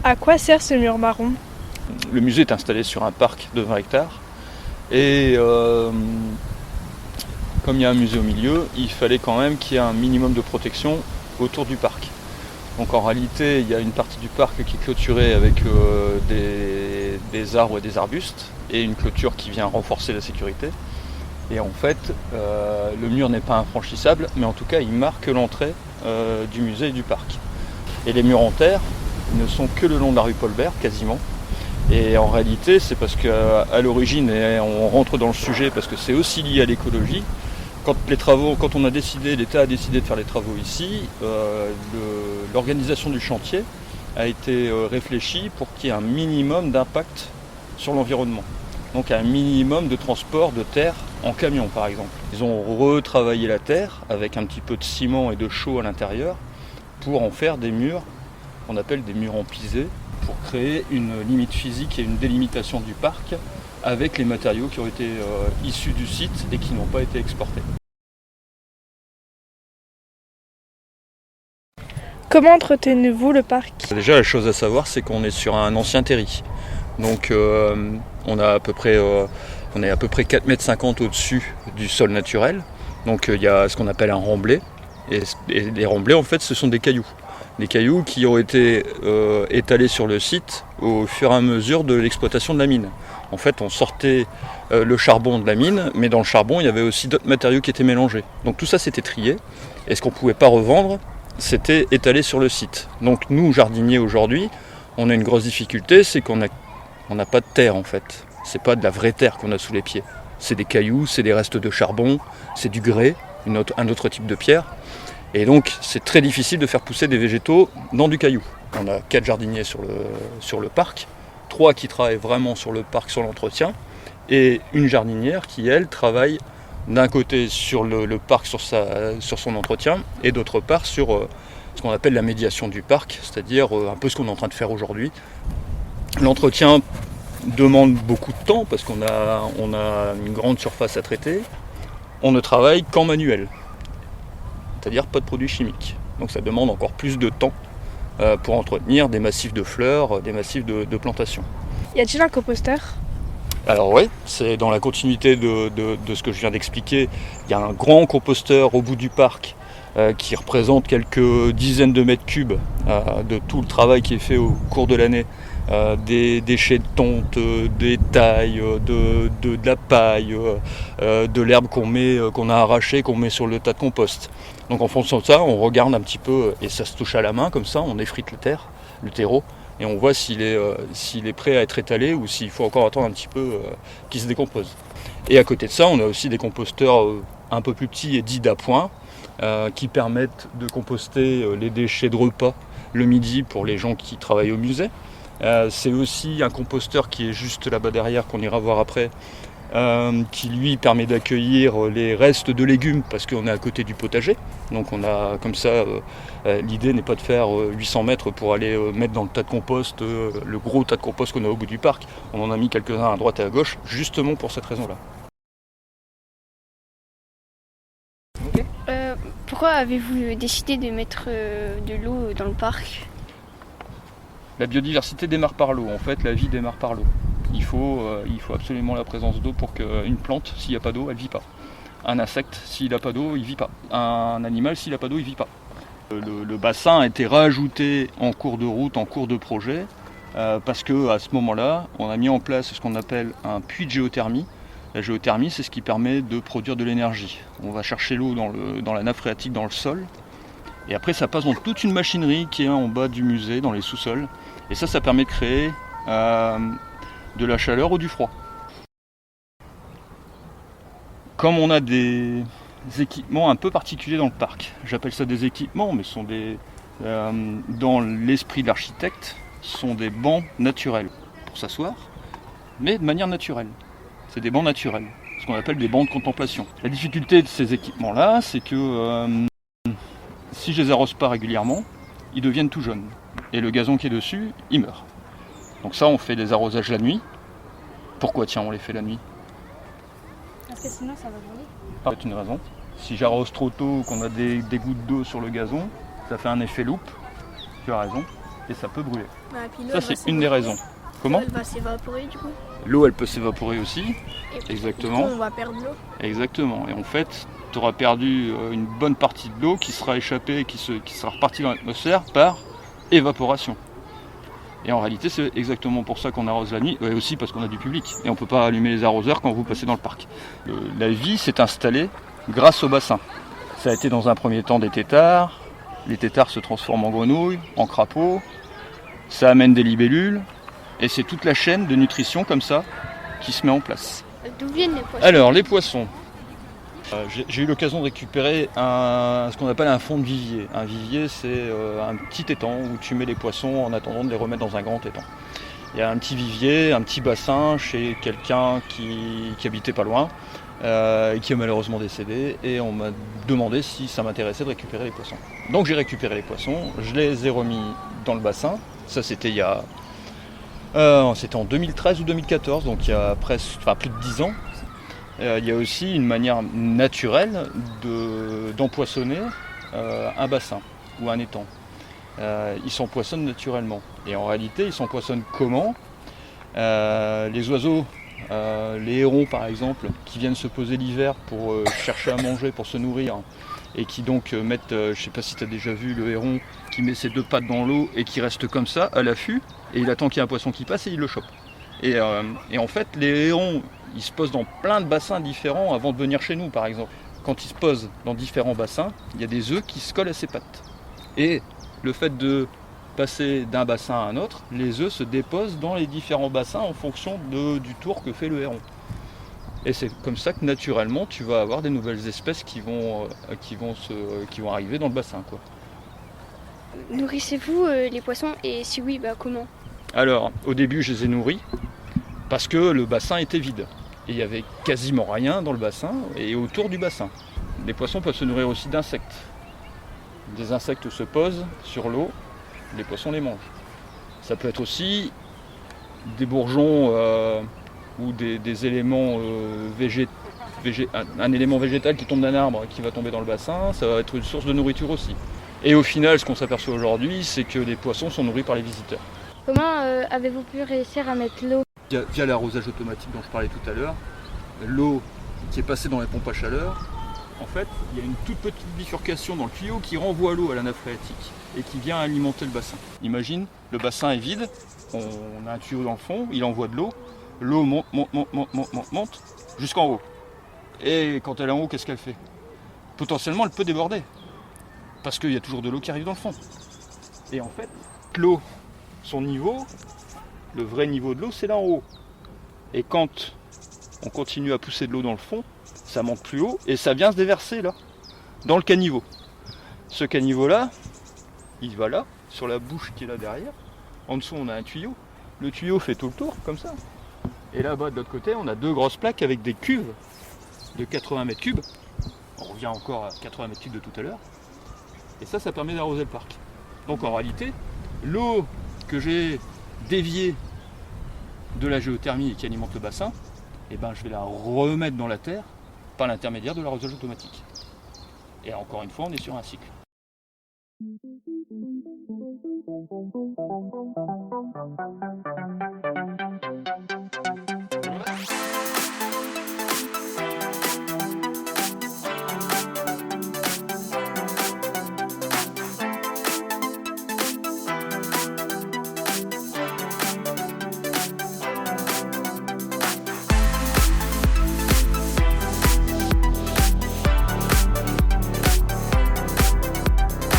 À quoi sert ce mur marron? Le musée est installé sur un parc de 20 hectares et comme il y a un musée au milieu, il fallait quand même qu'il y ait un minimum de protection autour du parc. Donc en réalité, il y a une partie du parc qui est clôturée avec des arbres et des arbustes et une clôture qui vient renforcer la sécurité. Et en fait, le mur n'est pas infranchissable, mais en tout cas, il marque l'entrée du musée et du parc. Et les murs en terre ne sont que le long de la rue Paul-Bert, quasiment. Et en réalité, c'est parce qu'à l'origine, et on rentre dans le sujet parce que c'est aussi lié à l'écologie, quand l'État a décidé de faire les travaux ici, l'organisation du chantier a été réfléchie pour qu'il y ait un minimum d'impact sur l'environnement. Donc un minimum de transport de terre en camion par exemple. Ils ont retravaillé la terre avec un petit peu de ciment et de chaux à l'intérieur pour en faire des murs qu'on appelle des murs empisés, pour créer une limite physique et une délimitation du parc avec les matériaux qui ont été issus du site et qui n'ont pas été exportés. Comment entretenez-vous le parc? Déjà, la chose à savoir, c'est qu'on est sur un ancien terri. Donc on est à peu près 4,50 m au-dessus du sol naturel. Donc il y a ce qu'on appelle un remblai. Et les remblais, en fait, ce sont des cailloux. Des cailloux qui ont été étalés sur le site au fur et à mesure de l'exploitation de la mine. En fait, on sortait le charbon de la mine, mais dans le charbon, il y avait aussi d'autres matériaux qui étaient mélangés. Donc tout ça, c'était trié. Et ce qu'on ne pouvait pas revendre, c'était étalé sur le site. Donc nous, jardiniers, aujourd'hui, on a une grosse difficulté, c'est qu'on n'a pas de terre, en fait. C'est pas de la vraie terre qu'on a sous les pieds. C'est des cailloux, c'est des restes de charbon, c'est du grès, un autre type de pierre. Et donc c'est très difficile de faire pousser des végétaux dans du caillou. On a 4 jardiniers sur le parc, 3 qui travaillent vraiment sur le parc, sur l'entretien, et une jardinière qui, elle, travaille d'un côté sur le parc, sur son entretien, et d'autre part sur ce qu'on appelle la médiation du parc, c'est-à-dire un peu ce qu'on est en train de faire aujourd'hui. L'entretien demande beaucoup de temps parce qu'on a une grande surface à traiter. On ne travaille qu'en manuel, c'est-à-dire pas de produits chimiques. Donc ça demande encore plus de temps pour entretenir des massifs de fleurs, des massifs de plantations. Y a-t-il un composteur? Alors oui, c'est dans la continuité de ce que je viens d'expliquer. Il y a un grand composteur au bout du parc qui représente quelques dizaines de mètres cubes de tout le travail qui est fait au cours de l'année. Des déchets de tonte, des tailles, de la paille, de l'herbe qu'on a arrachée, qu'on met sur le tas de compost. Donc en fonction de ça, on regarde un petit peu, et ça se touche à la main comme ça, on effrite le terreau, et on voit s'il est prêt à être étalé ou s'il faut encore attendre un petit peu qu'il se décompose. Et à côté de ça, on a aussi des composteurs un peu plus petits et dits d'appoint, qui permettent de composter les déchets de repas le midi pour les gens qui travaillent au musée. C'est aussi un composteur qui est juste là-bas derrière, qu'on ira voir après, qui lui permet d'accueillir les restes de légumes parce qu'on est à côté du potager. Donc on a comme ça, l'idée n'est pas de faire 800 mètres pour aller mettre dans le tas de compost, le gros tas de compost qu'on a au bout du parc. On en a mis quelques-uns à droite et à gauche, justement pour cette raison-là. Pourquoi avez-vous décidé de mettre de l'eau dans le parc? La biodiversité démarre par l'eau, en fait la vie démarre par l'eau. Il faut absolument la présence d'eau pour qu'une plante, s'il n'y a pas d'eau, elle ne vit pas. Un insecte, s'il n'a pas d'eau, il ne vit pas. Un animal, s'il n'a pas d'eau, il ne vit pas. Le bassin a été rajouté en cours de route, en cours de projet, parce qu'à ce moment-là, on a mis en place ce qu'on appelle un puits de géothermie. La géothermie, c'est ce qui permet de produire de l'énergie. On va chercher l'eau dans la nappe phréatique, dans le sol, et après ça passe dans toute une machinerie qui est en bas du musée, dans les sous-sols. Et ça permet de créer de la chaleur ou du froid. Comme on a des équipements un peu particuliers dans le parc, j'appelle ça des équipements, mais ce sont dans l'esprit de l'architecte, ce sont des bancs naturels pour s'asseoir, mais de manière naturelle. C'est des bancs naturels, ce qu'on appelle des bancs de contemplation. La difficulté de ces équipements-là, c'est que si je les arrose pas régulièrement, ils deviennent tout jaunes. Et le gazon qui est dessus, il meurt. Donc ça, on fait des arrosages la nuit. Pourquoi tiens on les fait la nuit? Parce que sinon ça va brûler. C'est une raison. Si j'arrose trop tôt, qu'on a des gouttes d'eau sur le gazon, ça fait un effet loupe, tu as raison, et ça peut brûler. Ça c'est une des raisons. Comment? Elle va s'évaporer du coup. L'eau elle peut s'évaporer aussi, Et exactement. on va perdre l'eau. Exactement, et en fait tu auras perdu une bonne partie de l'eau qui sera échappée, qui sera repartie dans l'atmosphère par évaporation. Et en réalité c'est exactement pour ça qu'on arrose la nuit, et aussi parce qu'on a du public, et on ne peut pas allumer les arroseurs quand vous passez dans le parc. La vie s'est installée grâce au bassin. Ça a été dans un premier temps des têtards, les têtards se transforment en grenouilles, en crapauds, ça amène des libellules, et c'est toute la chaîne de nutrition comme ça qui se met en place. D'où viennent les poissons? Alors les poissons, j'ai eu l'occasion de récupérer ce qu'on appelle un fond de vivier. Un vivier c'est un petit étang où tu mets les poissons en attendant de les remettre dans un grand étang. Il y a un petit vivier, un petit bassin chez quelqu'un qui habitait pas loin, et qui est malheureusement décédé, et on m'a demandé si ça m'intéressait de récupérer les poissons. Donc j'ai récupéré les poissons, je les ai remis dans le bassin, ça c'était c'était en 2013 ou 2014, donc il y a plus de 10 ans. Il y a aussi une manière naturelle d'empoisonner un bassin ou un étang. Ils s'empoisonnent naturellement. Et en réalité, ils s'empoisonnent comment? Les oiseaux, les hérons par exemple, qui viennent se poser l'hiver pour chercher à manger, pour se nourrir, et qui donc mettent, je ne sais pas si tu as déjà vu le héron qui met ses deux pattes dans l'eau et qui reste comme ça à l'affût, et il attend qu'il y ait un poisson qui passe et il le chope. Et en fait, les hérons, ils se posent dans plein de bassins différents avant de venir chez nous, par exemple. Quand ils se posent dans différents bassins, il y a des œufs qui se collent à ses pattes. Et le fait de passer d'un bassin à un autre, les œufs se déposent dans les différents bassins en fonction du tour que fait le héron. Et c'est comme ça que naturellement, tu vas avoir des nouvelles espèces qui vont arriver dans le bassin, quoi. Nourrissez-vous les poissons et si oui, comment? Alors, au début, je les ai nourris parce que le bassin était vide. Et il n'y avait quasiment rien dans le bassin et autour du bassin. Les poissons peuvent se nourrir aussi d'insectes. Des insectes se posent sur l'eau, les poissons les mangent. Ça peut être aussi des bourgeons ou des éléments un élément végétal qui tombe d'un arbre qui va tomber dans le bassin, ça va être une source de nourriture aussi. Et au final, ce qu'on s'aperçoit aujourd'hui, c'est que les poissons sont nourris par les visiteurs. Comment avez-vous pu réussir à mettre l'eau? Via l'arrosage automatique dont je parlais tout à l'heure, l'eau qui est passée dans les pompes à chaleur, en fait, il y a une toute petite bifurcation dans le tuyau qui renvoie l'eau à la nappe phréatique et qui vient alimenter le bassin. Imagine, le bassin est vide, on a un tuyau dans le fond, il envoie de l'eau monte jusqu'en haut. Et quand elle est en haut, qu'est-ce qu'elle fait? Potentiellement, elle peut déborder, parce qu'il y a toujours de l'eau qui arrive dans le fond. Et en fait, l'eau, son niveau, le vrai niveau de l'eau, c'est là en haut. Et quand on continue à pousser de l'eau dans le fond, ça monte plus haut et ça vient se déverser là, dans le caniveau. Ce caniveau-là, il va là, sur la bouche qui est là derrière. En dessous, on a un tuyau. Le tuyau fait tout le tour, comme ça. Et là-bas, de l'autre côté, on a deux grosses plaques avec des cuves de 80 mètres cubes. On revient encore à 80 mètres cubes de tout à l'heure. Et ça permet d'arroser le parc. Donc en réalité, l'eau que j'ai déviée de la géothermie et qui alimente le bassin, je vais la remettre dans la terre par l'intermédiaire de l'arrosage automatique. Et encore une fois, on est sur un cycle.